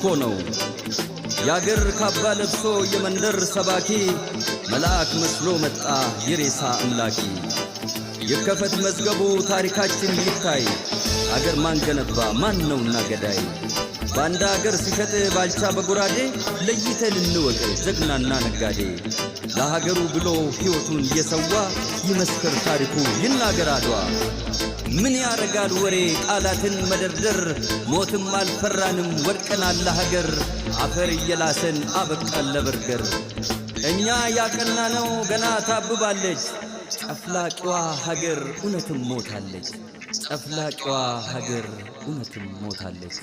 እኮ ነው ያገር ካባ ለብሶ የመንደር ሰባኪ መልአክ መስሎ መጣ የሬሳ አምላኪ የከፈት መዝገቡ ታሪካችን ይታይ አገር ማን ገነባ ማን ነውና ገዳይ ባንዳ አገር ሲሸጥ ባልቻ በጉራዴ ለይተን እንወቅ ጀግናና ነጋዴ ለሀገሩ ብሎ ሕይወቱን የሰዋ ይመስክር ታሪኩ ይናገር አድዋ ምን ያረጋል ወሬ ቃላትን መደርደር ሞትም አልፈራንም ወድቀናል ለሀገር አፈር እየላሰን አበቃን ለበርገር እኛ ያቀናነው ገና ታብባለች ጨፍላቂዋ ሀገር እውነትም ሞታለች ጨፍላቂዋ ሀገር እውነትም ሞታለች